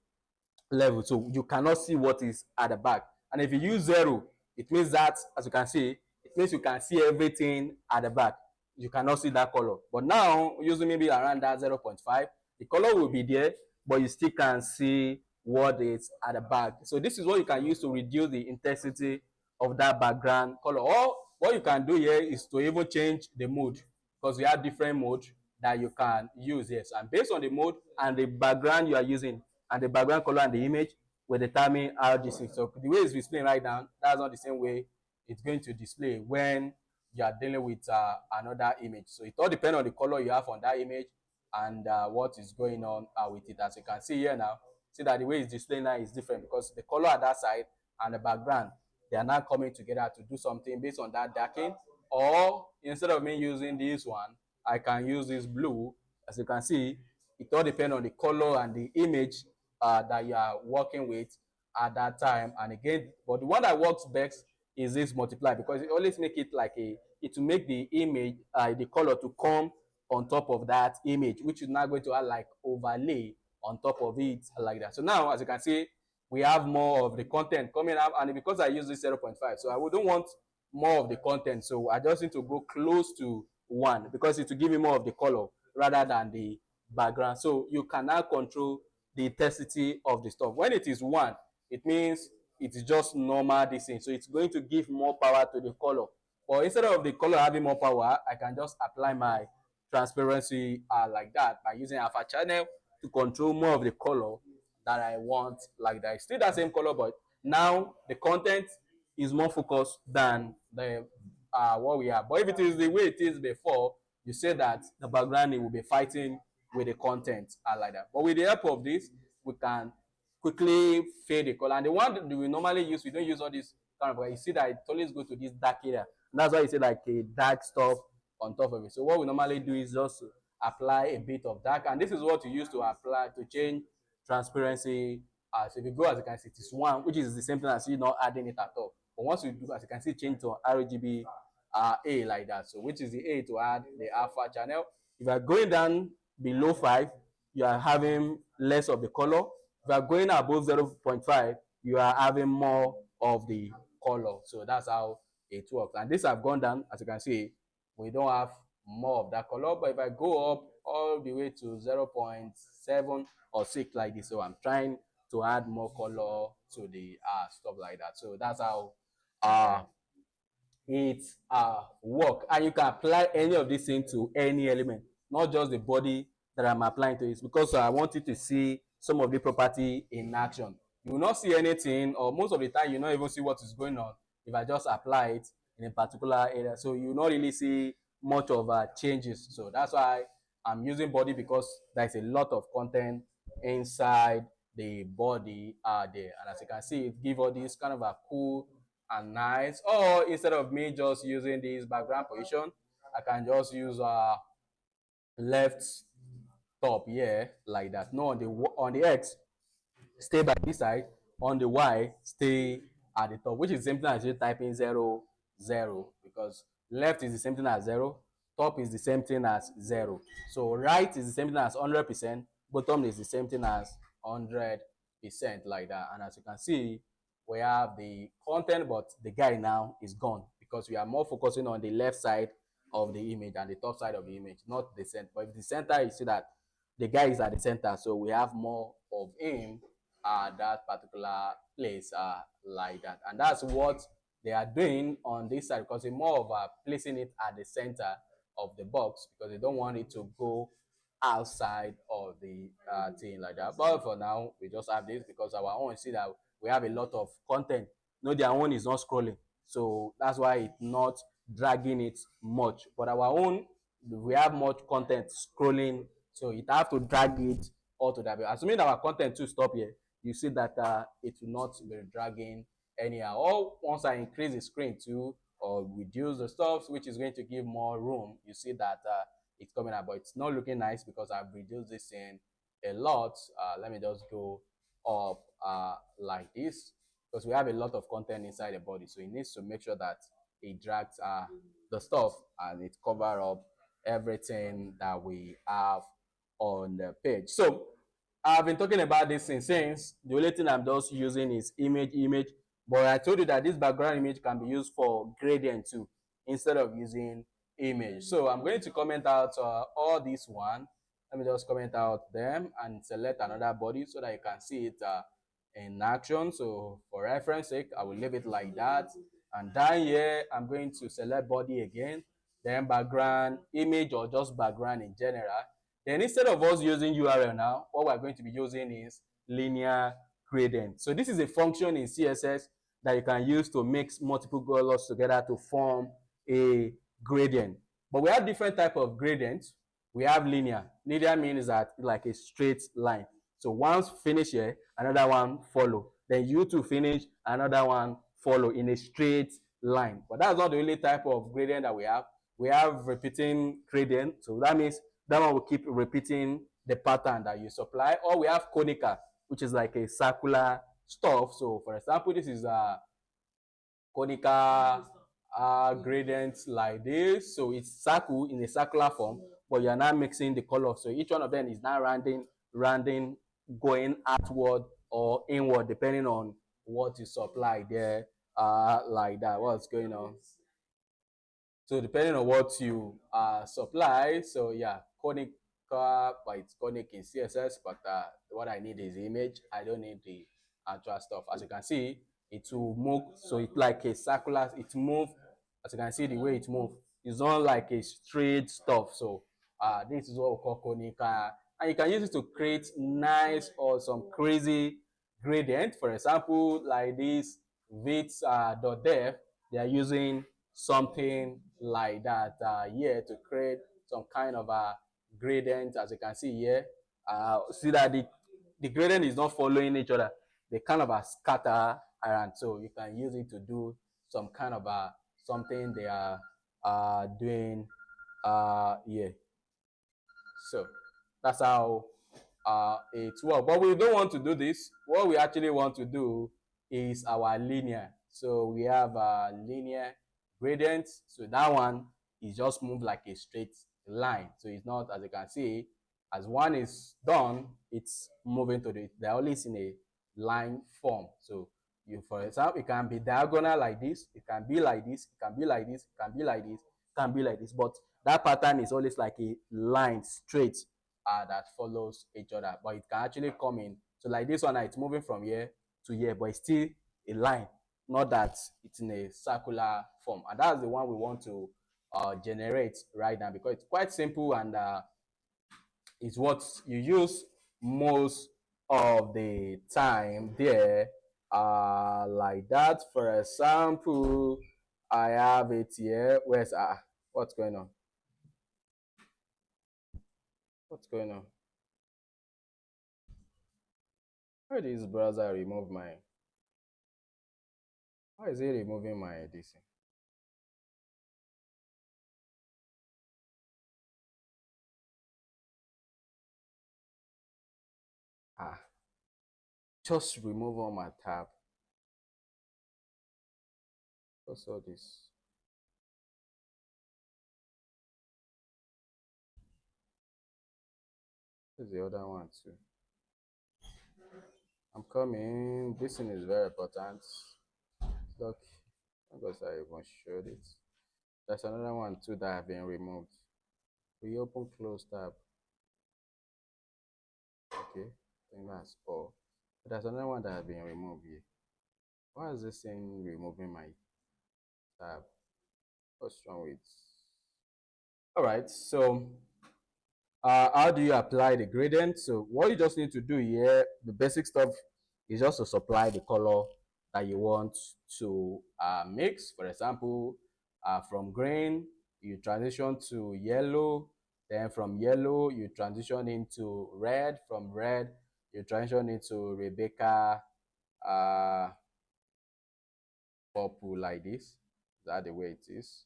A: level, so you cannot see what is at the back. And if you use 0, it means that, as you can see, it means you can see everything at the back. You cannot see that color. But now using maybe around that 0.5, the color will be there, but you still can see what is at the back. So this is what you can use to reduce the intensity of that background color. Or what you can do here is to even change the mode, because we have different modes that you can use. Yes, and based on the mode and the background you are using and the background color and the image will determine how this is. So the way it's displaying right now, that's not the same way it's going to display when you are dealing with another image. So it all depends on the color you have on that image and what is going on with it. As you can see here now, see that the way it's displaying now is different because the color at that side and the background, they are now coming together to do something based on that darkening. Or instead of me using this one, I can use this blue. As you can see, it all depends on the color and the image that you are working with at that time. And again, but the one that works best is this multiply, because it always make it like it will make the image, the color to come on top of that image, which is now going to add like overlay on top of it like that. So now, as you can see, we have more of the content coming up, and because I use this 0.5, so I wouldn't want more of the content, so I just need to go close to 1 because it will give me more of the color rather than the background. So you can now control the intensity of the stuff. When it is 1, it means it's just normal this thing, so it's going to give more power to the color. But instead of the color having more power, I can just apply my transparency like that by using alpha channel to control more of the color that I want like that. It's still that same color, but now the content is more focused than the what we have. But if it is the way it is before, you say that the background, it will be fighting with the content like that. But with the help of this, we can quickly fade the color. And the one that we normally use, we don't use all this kind of, you see that it always go to this dark area. And that's why you see like a dark stuff on top of it. So what we normally do is just apply a bit of dark, and this is what you use to apply to change transparency. So if you go, as you can see, it is 1, which is the same thing as you not adding it at all. But once you do, as you can see, change to RGB A like that. So which is the A to add the alpha channel. If you are going down below 5, you are having less of the color. If you are going above 0.5, you are having more of the color. So that's how it works. And this have gone down, as you can see, we don't have more of that color. But if I go up all the way to 0.7 or 6 like this, so I'm trying to add more color to the stuff like that. So that's how it work. And you can apply any of these things to any element, not just the body that I'm applying to it, because I want you to see some of the property in action. You will not see anything, or most of the time you not even see what is going on if I just apply it in a particular area. So you will not really see much of changes. So that's why I'm using body, because there's a lot of content inside the body there. And as you can see, it gives all this kind of a cool and nice. Or instead of me just using this background position, I can just use left top here like that. No, on the X, stay by this side. On the Y, stay at the top, which is the same thing as you typing 0 0, because left is the same thing as 0, top is the same thing as 0. So right is the same thing as 100%, bottom is the same thing as 100% like that. And as you can see, we have the content, but the guy now is gone because we are more focusing on the left side of the image and the top side of the image, not the center. But if the center, you see that the guy is at the center, so we have more of him at that particular place like that. And that's what they are doing on this side, because it's more of placing it at the center of the box, because they don't want it to go outside of the thing like that. But for now, we just have this because our own, see that we have a lot of content. No, their own is not scrolling, so that's why it's not dragging it much. But our own we have much content scrolling, so it have to drag it all to that. Assuming our content to stop here, you see that it will not be dragging anyhow. Or once I increase the screen to or reduce the stuff, which is going to give more room, you see that it's coming out, but it's not looking nice because I've reduced this in a lot. Let me just go up like this, because we have a lot of content inside the body, so it needs to make sure that it drags the stuff and it cover up everything that we have on the page. So I've been talking about this since the only thing I'm just using is image, but I told you that this background image can be used for gradient too instead of using image. So I'm going to comment out all this one. Let me just comment out them and select another body so that you can see it in action. So for reference sake, I will leave it like that. And down here, I'm going to select body again, then background image or just background in general. Then instead of us using URL now, what we're going to be using is linear gradient. So this is a function in CSS that you can use to mix multiple colors together to form a gradient. But we have different type of gradients. We have linear. Linear means that like a straight line. So once finish here, another one follow. Then you two finish, another one follow in a straight line. But that's not the only type of gradient that we have. We have repeating gradient. So that means that one will keep repeating the pattern that you supply. Or we have conical, which is like a circular stuff. So for example, this is a conical gradients like this. So it's circle in a circular form, but you're not mixing the color. So each one of them is now rounding, going outward or inward, depending on what you supply there, like that. What's going on? So depending on what you supply, so yeah, conic, but it's conic in CSS, but what I need is image. I don't need the actual stuff. As you can see, it will move. So it's like a circular. It move. As you can see, the way it move, it's not like a straight stuff. So this is what we call conic, and you can use it to create nice or some crazy gradient. For example, like this vits.dev, they are using something like that here to create some kind of a gradient. As you can see here, see that the gradient is not following each other. They kind of scatter around, so you can use it to do some kind of something they are doing here. So that's how it works. But we don't want to do this. What we actually want to do is our linear. So we have a linear gradient. So that one is just moved like a straight line. So it's not, as you can see, as one is done, it's moving to they're always in a line form. So you, for example, it can be diagonal like this, it can be like this, it can be like this, it can be like this, it can be like this. But that pattern is always like a line straight that follows each other, but it can actually come in. So like this one, it's moving from here to here, but it's still a line, not that it's in a circular form. And that's the one we want to generate right now, because it's quite simple and it's what you use most of the time there. Like that. For example, I have it here. Where's what's going on? What's going on? Why did this browser remove my? Why is it removing my this? Ah, just remove all my tab. What's all this? This is the other one too. I'm coming. This thing is very important. Look, because I even showed it. There's another one too that have been removed. Reopen close tab. Okay, I think that's all. But there's another one that has been removed here. Why is this thing removing my tab? What's wrong with? All right, so how do you apply the gradient? So what you just need to do here, the basic stuff, is just to supply the color that you want to mix. For example, from green you transition to yellow, then from yellow you transition into red, from red you transition into Rebecca uh purple like this. Is that the way it is?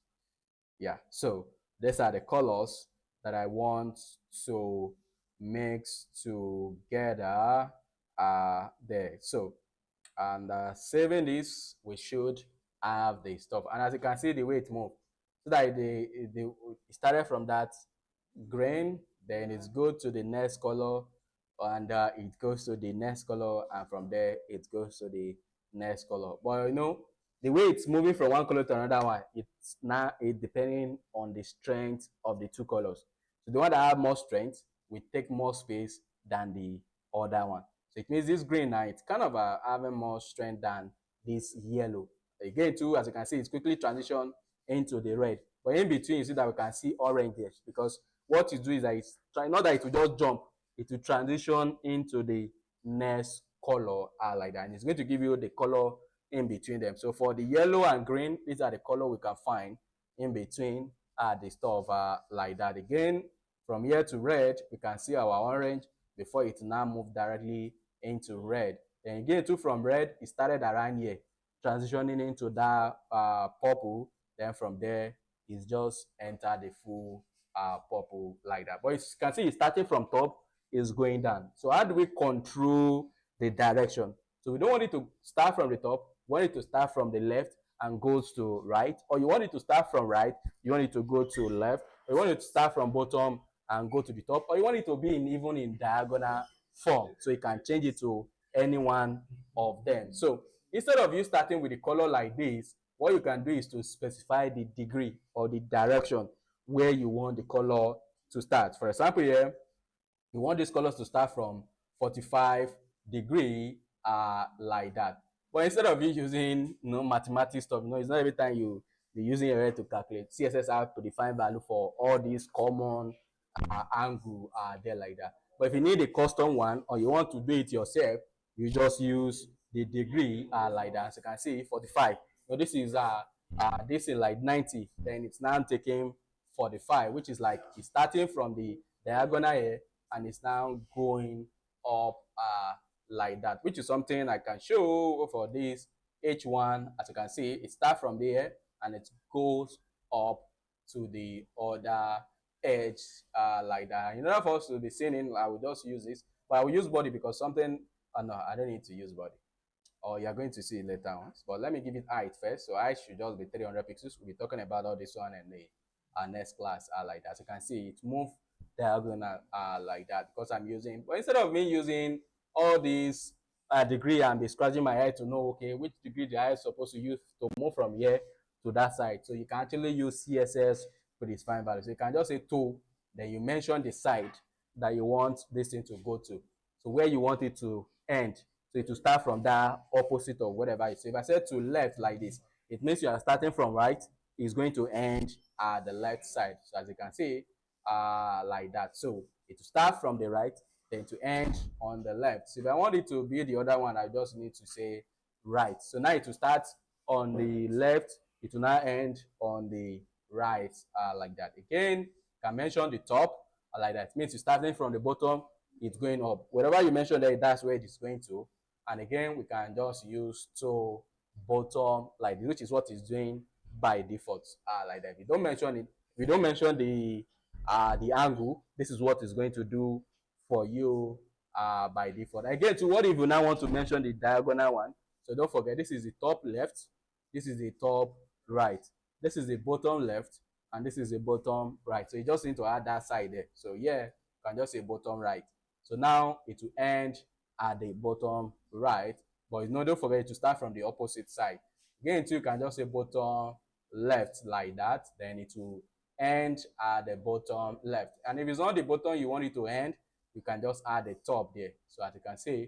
A: Yeah, so these are the colors that I want to mix together there. So and saving this, we should have the stuff, and as you can see the way it moved, so that it started from that green, then it's go to the next color, and it goes to the next color, and from there it goes to the next color. But the way it's moving from one color to another one, it's now it depending on the strength of the two colors. So the one that have more strength will take more space than the other one. So it means this green now it's kind of having more strength than this yellow. Again, too, as you can see, it's quickly transition into the red. But in between, you see that we can see orange there, because what you do is that it's trying, not that it will just jump, it will transition into the next color like that. And it's going to give you the color in between them. So for the yellow and green, these are the color we can find in between the stuff like that. Again, from here to red, we can see our orange before it now move directly into red. Then again, too, from red, it started around here, transitioning into that purple. Then from there, it's just enter the full purple like that. But you can see it's starting from top, is going down. So how do we control the direction? So we don't want it to start from the top. We want it to start from the left and goes to right, or you want it to start from right, you want it to go to left, or you want it to start from bottom and go to the top, or you want it to be in even in diagonal form, so you can change it to any one of them. So instead of you starting with the color like this, what you can do is to specify the degree or the direction where you want the color to start. For example, here you want these colors to start from 45 degree like that. But instead of you using mathematics stuff, it's not every time you be using your head to calculate. CSS have to define value for all these common angle there like that. But if you need a custom one or you want to do it yourself, you just use the degree like that. As you can see, 45. So this is like 90. Then it's now taking 45, which is like it's starting from the diagonal here and it's now going up like that, which is something I can show for this H1. As you can see, it starts from there and it goes up to the other edge like that. In order for us to be seeing it, I will just use this, but I will use body because something, no, I don't need to use body, or you're going to see it later on. But let me give it height first. So height should just be 300 pixels. We'll be talking about all this one in the next class like that. As you can see, it move diagonal like that because I'm using, but instead of me using all these degree and be scratching my head to know, okay, which degree the I is supposed to use to move from here to that side. So you can actually use CSS with its fine value. So you can just say to, then you mention the side that you want this thing to go to. So where you want it to end. So it will start from that opposite of whatever. So if I say to left like this, it means you are starting from right, it's going to end at the left side. So as you can see, like that. So it will start from the right, then to end on the left. So if I want it to be the other one, I just need to say right. So now it will start on the left, it will now end on the right like that. Again, you can mention the top like that. It means you're starting from the bottom, it's going up. Whatever you mention there, that's where it is going to. And again, we can just use to bottom like this, which is what it's doing by default like that. If you don't mention it, if you don't mention the angle, this is what it's going to do for you by default. Again, to what if you now want to mention the diagonal one? So don't forget, this is the top left, this is the top right, this is the bottom left, and this is the bottom right. So you just need to add that side there. So yeah, you can just say bottom right. So now it will end at the bottom right, but don't forget to start from the opposite side. Again, too, you can just say bottom left like that, then it will end at the bottom left. And if it's not the bottom you want it to end, you can just add the top there. So as you can see,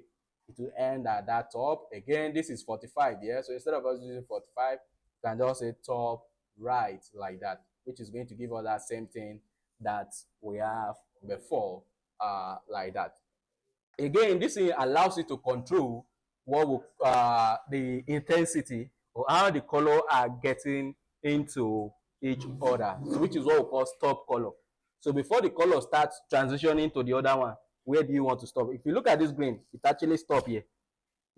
A: it will end at that top. Again, this is 45 here. So instead of us using 45, you can just say top right like that, which is going to give us that same thing that we have before like that. Again, this thing allows you to control what will, the intensity or how the color are getting into each other, so which is what we call stop color. So before the color starts transitioning to the other one, where do you want to stop? If you look at this green, it actually stopped here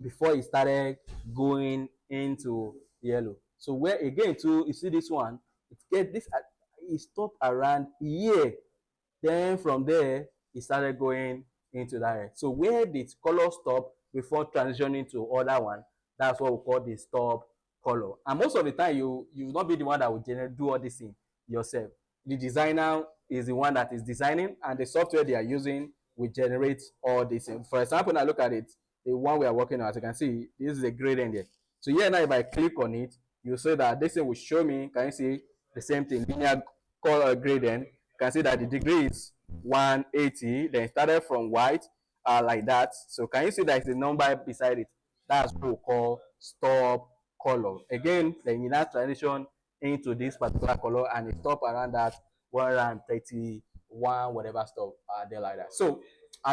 A: before it started going into yellow. So where again too, you see this one, it get this, it stopped around here. Then from there, it started going into that red. So where the color stop before transitioning to other one, that's what we call the stop color. And most of the time, you will not be the one that will generate do all this thing yourself. The designer is the one that is designing, and the software they are using will generate all this. For example, now look at it. The one we are working on, as you can see, this is a gradient here. So here now, if I click on it, you see that this thing will show me. Can you see the same thing? Linear color gradient. You can see that the degree is 180. Then it started from white, like that. So can you see that it's a number beside it? That's what we call stop color. Again, then you now transition into this particular color and it stop around that 131, whatever stuff there like that. So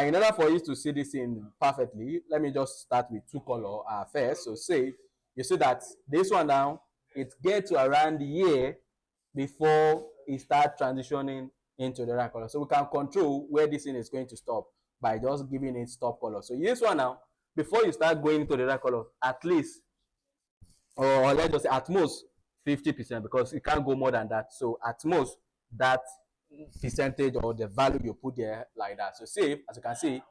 A: in order for you to see this in perfectly, let me just start with two color first. So say you see that this one now, it gets to around here before it start transitioning into the right color. So we can control where this thing is going to stop by just giving it stop color. So this one now, before you start going into the right color, at least, or let's just say at most 50%, because it can't go more than that. So at most that percentage or the value you put there like that. So say, as you can see,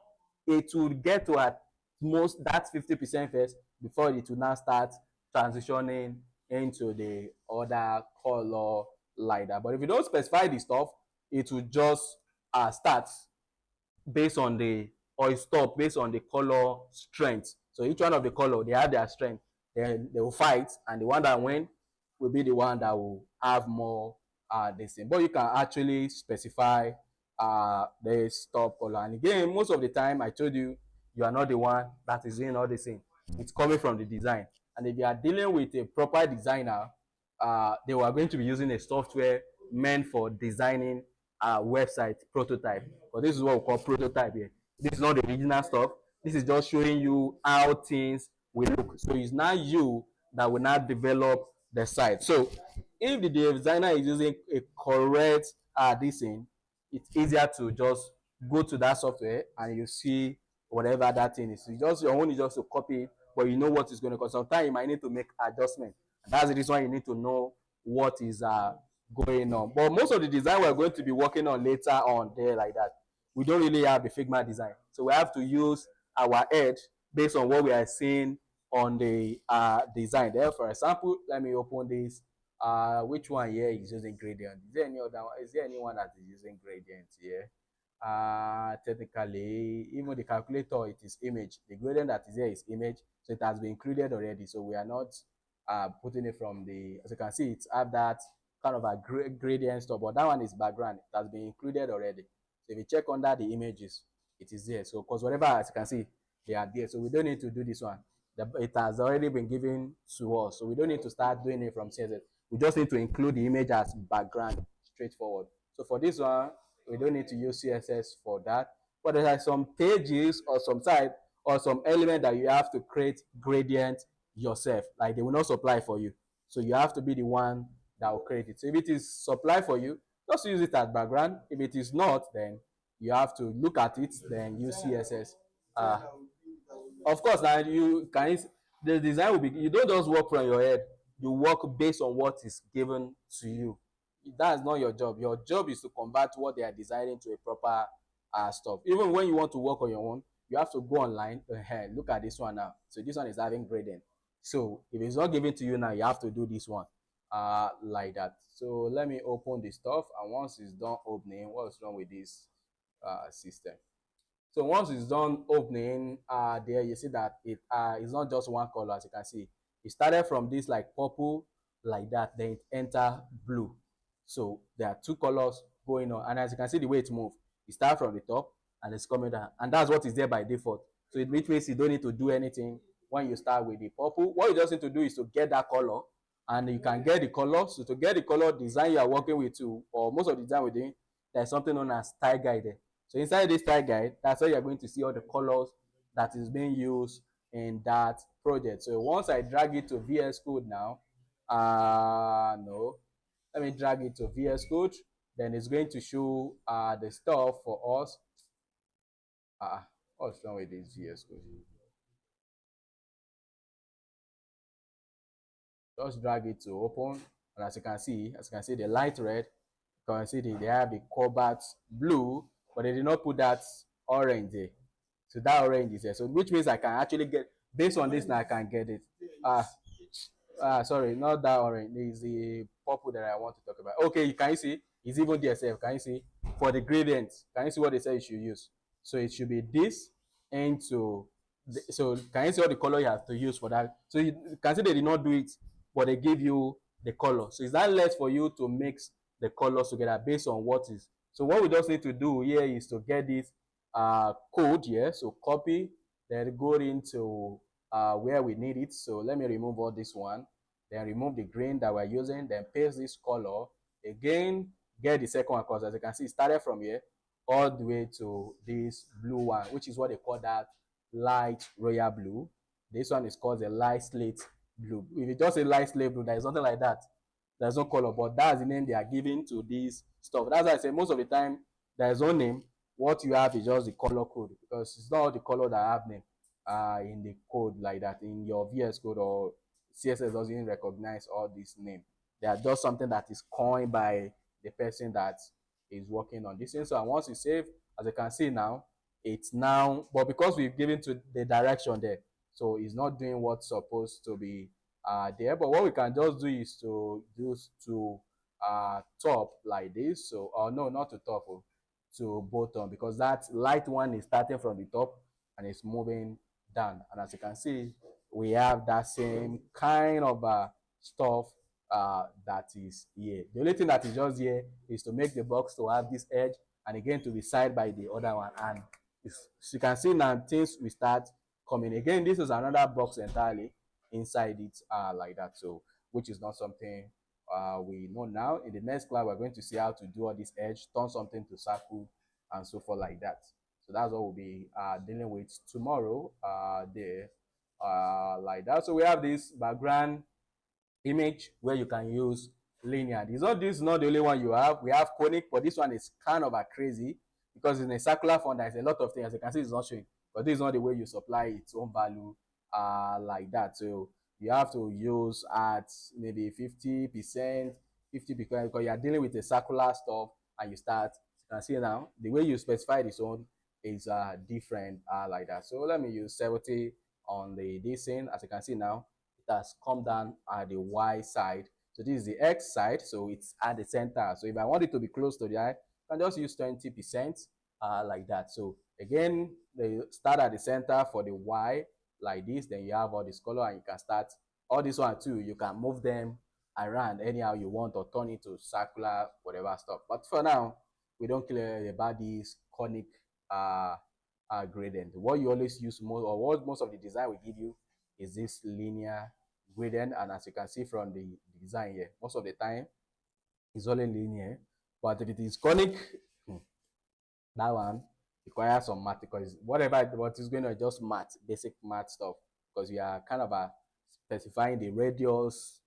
A: it will get to at most that 50% first before it will now start transitioning into the other color like that. But if you don't specify the stuff, it will just start based on the, or it stop based on the color strength. So each one of the color, they have their strength. They will fight, and the one that win will be the one that will have more this thing. But you can actually specify the stop color. And again, most of the time, I told you, you are not the one that is doing all this thing. It's coming from the design. And if you are dealing with a proper designer, they were going to be using a software meant for designing a website prototype. But this is what we call prototype here. This is not the original stuff. This is just showing you how things will look. So it's not you that will not develop the site. So if the designer is using a correct this thing, it's easier to just go to that software and you see whatever that thing is. You just, your own is just to copy it, but you know what is going to cause. Sometimes you might need to make adjustment. That's the reason why you need to know what is going on. But most of the design we're going to be working on later on there like that, we don't really have a Figma design. So we have to use our edge based on what we are seeing on the design. There, for example, let me open this. Which one here is using gradient? Is there any other one? Is there anyone that is using gradient here? Technically, even the calculator, it is image. The gradient that is here is image, so it has been included already. So we are not putting it from the, as you can see, it's have that kind of a gradient stuff, but that one is background. It has been included already. So if you check under the images, it is there. So because whatever, as you can see, they are there. So we don't need to do this one. It has already been given to us. So we don't need to start doing it from CSS. We just need to include the image as background, straightforward. So for this one, we don't need to use CSS for that. But there are some pages or some site or some element that you have to create gradient yourself. Like they will not supply for you. So you have to be the one that will create it. So if it is supply for you, just use it as background. If it is not, then you have to look at it, then use CSS. Of course, now you can, the design will be, you don't just work from your head, you work based on what is given to you. That's not your job. Your job is to convert what they are designing to a proper stuff. Even when you want to work on your own, you have to go online. Look at this one now. So this one is having gradient. So if it's not given to you now, you have to do this one like that. So let me open the stuff, and once it's done opening, what's wrong with this system? So once it's done opening, there you see that it's not just one color. As you can see, it started from this like purple like that, then it enter blue. So there are two colors going on, and as you can see the way it moves, it starts from the top and it's coming down, and that's what is there by default. So it means you don't need to do anything when you start with the purple. What you just need to do is to get that color, and you can get the color. So to get the color design you are working with too, or most of the design we're doing, there's something known as style guide there. So inside this style guide, that's where you're going to see all the colors that is being used in that project. So once I drag it to VS Code now, no, Let me drag it to VS Code. Then it's going to show the stuff for us. What's wrong with this VS Code? Just drag it to open, and as you can see the light red, you can see they have the cobalt blue, but they did not put that orange there. So that orange is there, so which means I can actually get, based on this now I can get it. Sorry, not that orange. It's the purple that I want to talk about. Okay, can you see? It's even there, sef. Can you see? For the gradient, can you see what they say you should use? So it should be this into so can you see all the color you have to use for that? So you can see they did not do it, but they give you the color. So it's that less for you to mix the colors together based on what is. So what we just need to do here is to get this code here. So copy, then go into where we need it. So let me remove all this one, then remove the green that we're using, then paste this color again, get the second one, because as you can see it started from here all the way to this blue one, which is what they call that light royal blue. This one is called the light slate blue. If you just say light slate blue, there is nothing like that. There's no color, but that's the name they are giving to this stuff. That's why I say most of the time there is no name. What you have is just the color code, because it's not the color that have name in the code like that. In your VS Code or CSS doesn't recognize all this name. They are just something that is coined by the person that is working on this thing. So once you save, as you can see now, it's now, but because we've given to the direction there, so it's not doing what's supposed to be there. But what we can just do is to do to top like this. So, no, not to top, to bottom, because that light one is starting from the top and it's moving down. And as you can see, we have that same kind of stuff that is here. The only thing that is just here is to make the box to have this edge, and again to be side by the other one. And as you can see now, things will start coming. Again, this is another box entirely inside it like that. So, which is not something we know now. In the next class, we're going to see how to do all this edge, turn something to circle, and so forth like that. So that's what we'll be dealing with tomorrow there like that. So we have this background image where you can use linear. This is not the only one you have. We have conic, but this one is kind of a crazy, because in a circular form there's a lot of things. As you can see, it's not showing, but this is not the way you supply its own value like that. So you have to use at maybe 50%, 50%, because you are dealing with a circular stuff, and you start, you can see now the way you specify this one is different like that. So let me use 70 on the this thing. As you can see now, it has come down at the Y side. So this is the X side, so it's at the center. So if I want it to be close to the I can just use 20% like that. So again, they start at the center for the Y like this. Then you have all this color, and you can start all this one too. You can move them around anyhow you want, or turn it to circular, whatever stuff. But for now, we don't care about this conic gradient. What you always use most, or what most of the design will give you, is this linear gradient. And as you can see from the design here, most of the time it's only linear. But if it is conic, that one requires some math, because what is going to just math, basic math stuff, because we are kind of specifying the radius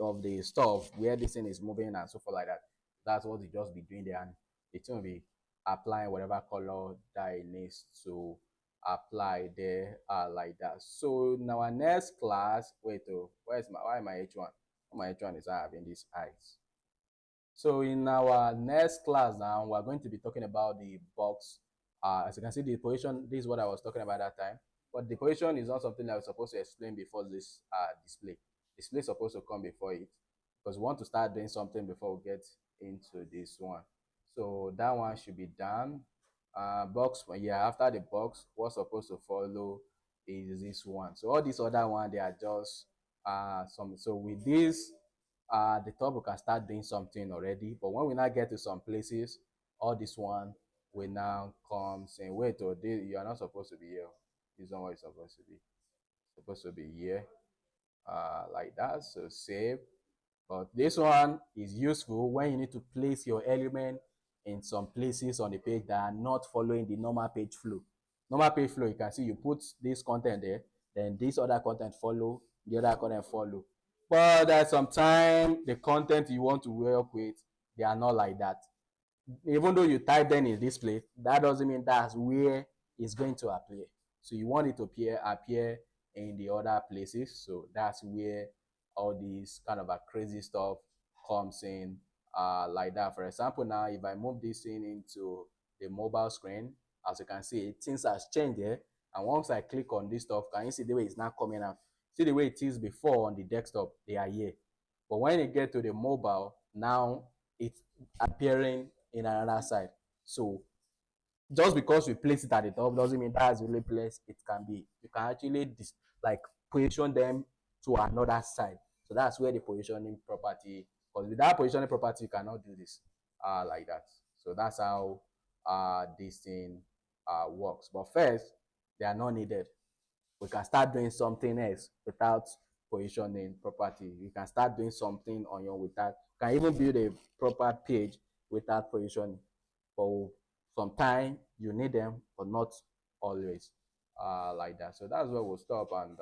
A: of the stuff where this thing is moving and so forth like that. That's what you just be doing there, and it's going to be applying whatever color that it needs to apply there like that. So in our next class, wait, where's my why my H1? My H1 is having these eyes. So in our next class now, we're going to be talking about the box. As you can see, the position, this is what I was talking about that time. But the position is not something that we're supposed to explain before this display. Display is supposed to come before it, because we want to start doing something before we get into this one. So that one should be done. Box, yeah, after the box, what's supposed to follow is this one. So all these other one, they are just some. So with this, the top we can start doing something already. But when we now get to some places, all this one will now come saying, wait, oh, you are not supposed to be here. This is not what it's supposed to be. It's supposed to be here, like that. So save. But this one is useful when you need to place your element in some places on the page that are not following the normal page flow. Normal page flow, you can see you put this content there, then this other content follow, the other content follow. But there's sometimes the content you want to work with, they are not like that. Even though you type them in this place, that doesn't mean that's where it's going to appear. So you want it to appear in the other places. So that's where all these kind of a crazy stuff comes in, like that. For example, now if I move this thing into the mobile screen, as you can see, things has changed here. And once I click on this stuff, can you see the way it's not coming out? See the way it is before on the desktop, they are here. But when you get to the mobile, now it's appearing in another side. So just because we place it at the top doesn't mean that's the only place it can be. You can actually like position them to another side. So that's where the positioning property, because without positioning property, you cannot do this like that. So that's how this thing works. But first, they are not needed. We can start doing something else without positioning property. You can start doing something on your without, you can even build a proper page without positioning. But sometimes you need them, but not always like that. So that's where we'll stop, and